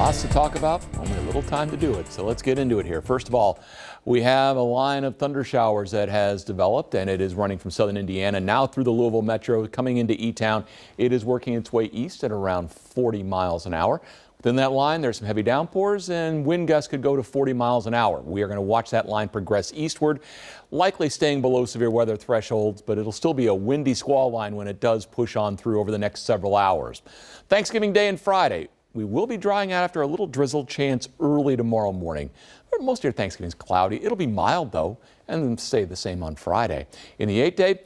Lots to talk about, only a little time to do it, so let's get into it here. First of all, we have a line of thunder showers that has developed, and it is running from southern Indiana now through the Louisville metro, coming into E-Town. It is working its way east at around 40 miles an hour. Within that line, there's some heavy downpours, and wind gusts could go to 40 miles an hour. We are going to watch that line progress eastward, likely staying below severe weather thresholds, but it'll still be a windy squall line when it does push on through over the next several hours. Thanksgiving Day and Friday, we will be drying out after a little drizzle chance early tomorrow morning. Most of your Thanksgiving is cloudy. It'll be mild, though, and then stay the same on Friday. In the 8-day,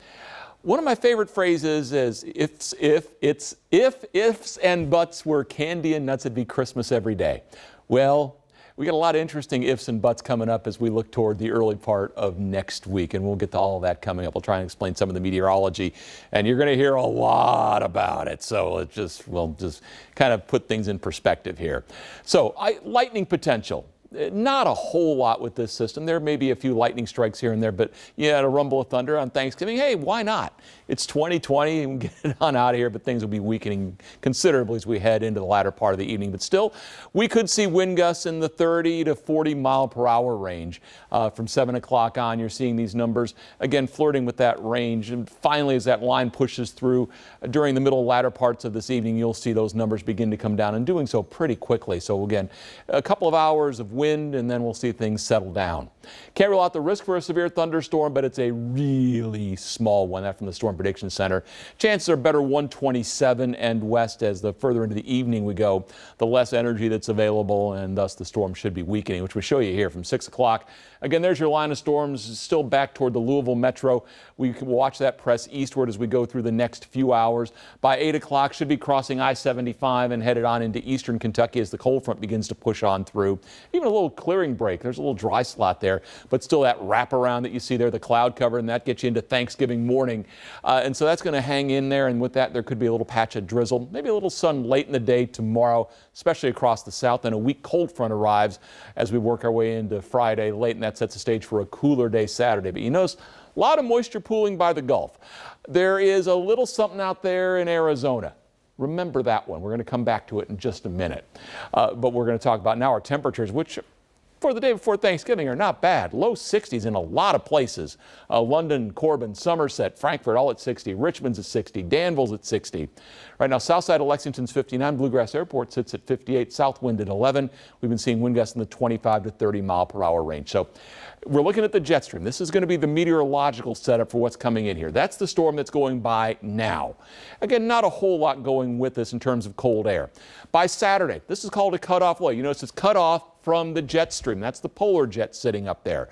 one of my favorite phrases is if ifs and buts were candy and nuts, it'd be Christmas every day. Well, we got a lot of interesting ifs and buts coming up as we look toward the early part of next week, and we'll get to all of that coming up. We'll try and explain some of the meteorology, and you're going to hear a lot about it. So we'll just kind of put things in perspective here. So lightning potential. Not a whole lot with this system. There may be a few lightning strikes here and there, but yeah, a rumble of thunder on Thanksgiving. Hey, why not? It's 2020 and get it on out of here, but things will be weakening considerably as we head into the latter part of the evening. But still, we could see wind gusts in the 30 to 40 mile per hour range. From 7 o'clock on, you're seeing these numbers, again, flirting with that range. And finally, as that line pushes through during the middle latter parts of this evening, you'll see those numbers begin to come down and doing so pretty quickly. So again, a couple of hours of wind, and then we'll see things settle down. Can't rule out the risk for a severe thunderstorm, but it's a really small one. That from the Storm Prediction Center. Chances are better 127 and west as the further into the evening we go, the less energy that's available, and thus the storm should be weakening, which we show you here from 6 o'clock. Again, there's your line of storms still back toward the Louisville metro. We can watch that press eastward as we go through the next few hours. By 8 o'clock, should be crossing I-75 and headed on into eastern Kentucky as the cold front begins to push on through. Even a little clearing break. There's a little dry slot there, but still that wraparound that you see there, the cloud cover, and that gets you into Thanksgiving morning. And so that's going to hang in there, and with that, there could be a little patch of drizzle, maybe a little sun late in the day tomorrow, especially across the south. And a weak cold front arrives as we work our way into Friday late, and that sets the stage for a cooler day Saturday. But you notice a lot of moisture pooling by the Gulf. There is a little something out there in Arizona. Remember that one. We're going to come back to it in just a minute. But we're going to talk about now our temperatures, which for the day before Thanksgiving are not bad. Low 60s in a lot of places. London, Corbin, Somerset, Frankfurt, all at 60. Richmond's at 60. Danville's at 60. Right now, south side of Lexington's 59. Bluegrass Airport sits at 58. South wind at 11. We've been seeing wind gusts in the 25 to 30 mile per hour range. So we're looking at the jet stream. This is going to be the meteorological setup for what's coming in here. That's the storm that's going by now. Again, not a whole lot going with this in terms of cold air. By Saturday, this is called a cutoff low. You notice it's cut off from the jet stream. That's the polar jet sitting up there.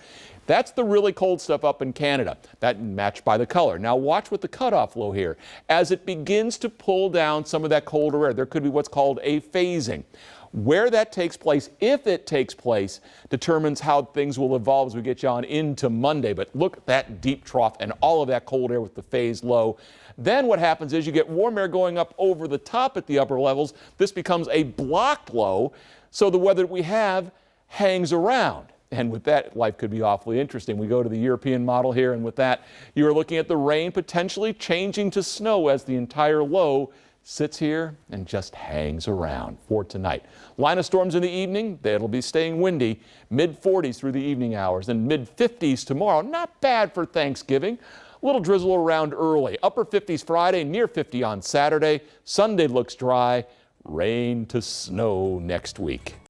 That's the really cold stuff up in Canada. That matched by the color. Now watch with the cutoff low here. As it begins to pull down some of that colder air, there could be what's called a phasing. Where that takes place, if it takes place, determines how things will evolve as we get you on into Monday. But look at that deep trough and all of that cold air with the phase low. Then what happens is you get warm air going up over the top at the upper levels. This becomes a blocked low, so the weather that we have hangs around. And with that, life could be awfully interesting. We go to the European model here, and with that, you are looking at the rain potentially changing to snow as the entire low sits here and just hangs around for tonight. Line of storms in the evening, that'll be staying windy, mid-40s through the evening hours, and mid-50s tomorrow. Not bad for Thanksgiving. A little drizzle around early. Upper 50s Friday, near 50 on Saturday. Sunday looks dry. Rain to snow next week.